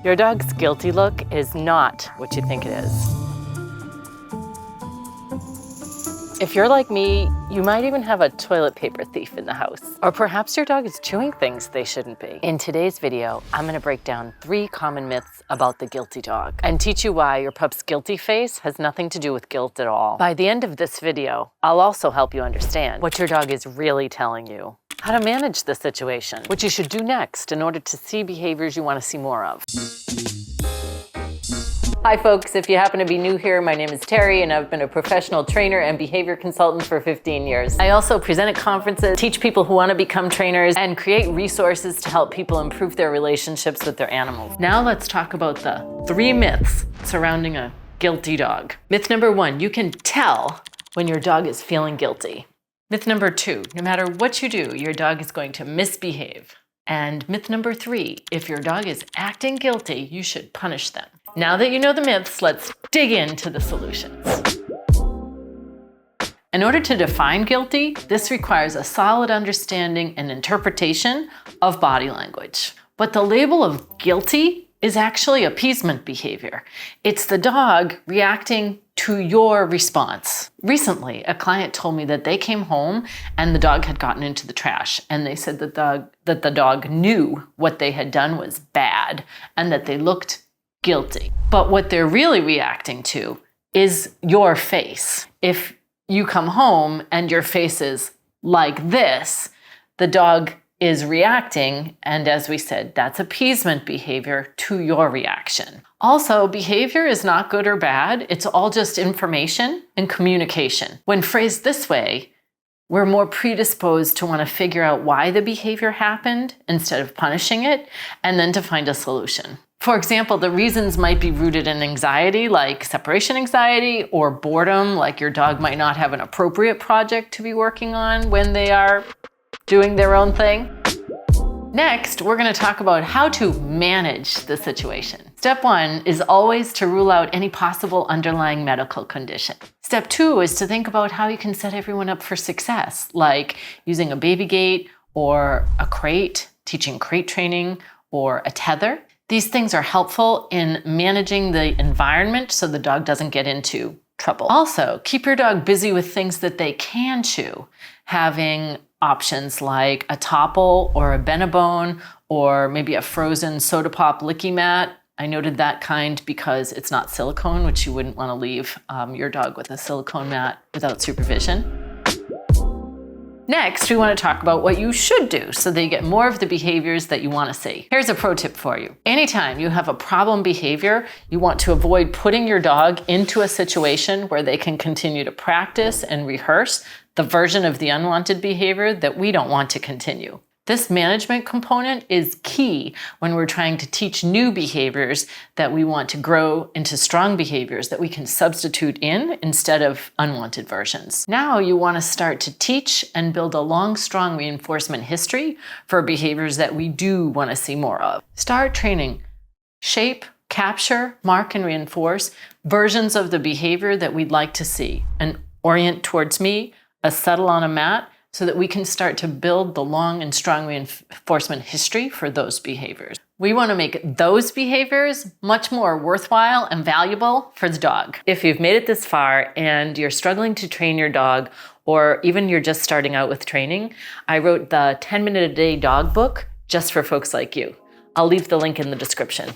Your dog's guilty look is not what you think it is. If you're like me, you might even have a toilet paper thief in the house. Or perhaps your dog is chewing things they shouldn't be. In today's video, I'm gonna break down 3 common myths about the guilty dog and teach you why your pup's guilty face has nothing to do with guilt at all. By the end of this video, I'll also help you understand what your dog is really telling you, how to manage the situation, what you should do next in order to see behaviors you want to see more of. Hi folks, if you happen to be new here, my name is Terry and I've been a professional trainer and behavior consultant for 15 years. I also present at conferences, teach people who want to become trainers, and create resources to help people improve their relationships with their animals. Now let's talk about the 3 myths surrounding a guilty dog. Myth number 1, you can tell when your dog is feeling guilty. Myth number 2, no matter what you do, your dog is going to misbehave. And myth number 3, if your dog is acting guilty, you should punish them. Now that you know the myths, let's dig into the solutions. In order to define guilty, this requires a solid understanding and interpretation of body language. But the label of guilty is actually appeasement behavior. It's the dog reacting to your response. Recently, a client told me that they came home and the dog had gotten into the trash, and they said that the dog knew what they had done was bad and that they looked guilty. But what they're really reacting to is your face. If you come home and your face is like this, the dog is reacting, and as we said, that's appeasement behavior to your reaction. Also, behavior is not good or bad. It's all just information and communication. When phrased this way, we're more predisposed to want to figure out why the behavior happened instead of punishing it, and then to find a solution. For example, the reasons might be rooted in anxiety, like separation anxiety, or boredom, like your dog might not have an appropriate project to be working on when they are doing their own thing. Next, we're going to talk about how to manage the situation. Step 1 is always to rule out any possible underlying medical condition. Step 2 is to think about how you can set everyone up for success, like using a baby gate or a crate, teaching crate training, or a tether. These things are helpful in managing the environment so the dog doesn't get into trouble. Also, keep your dog busy with things that they can chew, having options like a topple or a Benebone or maybe a frozen soda pop licky mat. I noted that kind because it's not silicone, which you wouldn't want to leave your dog with a silicone mat without supervision. Next, we want to talk about what you should do so that you get more of the behaviors that you want to see. Here's a pro tip for you. Anytime you have a problem behavior, you want to avoid putting your dog into a situation where they can continue to practice and rehearse the version of the unwanted behavior that we don't want to continue. This management component is key when we're trying to teach new behaviors that we want to grow into strong behaviors that we can substitute in instead of unwanted versions. Now you want to start to teach and build a long, strong reinforcement history for behaviors that we do want to see more of. Start training. Shape, capture, mark, and reinforce versions of the behavior that we'd like to see. An orient towards me, a settle on a mat, so that we can start to build the long and strong reinforcement history for those behaviors. We want to make those behaviors much more worthwhile and valuable for the dog. If you've made it this far and you're struggling to train your dog, or even you're just starting out with training, I wrote the 10-Minute a Day Dog book just for folks like you. I'll leave the link in the description.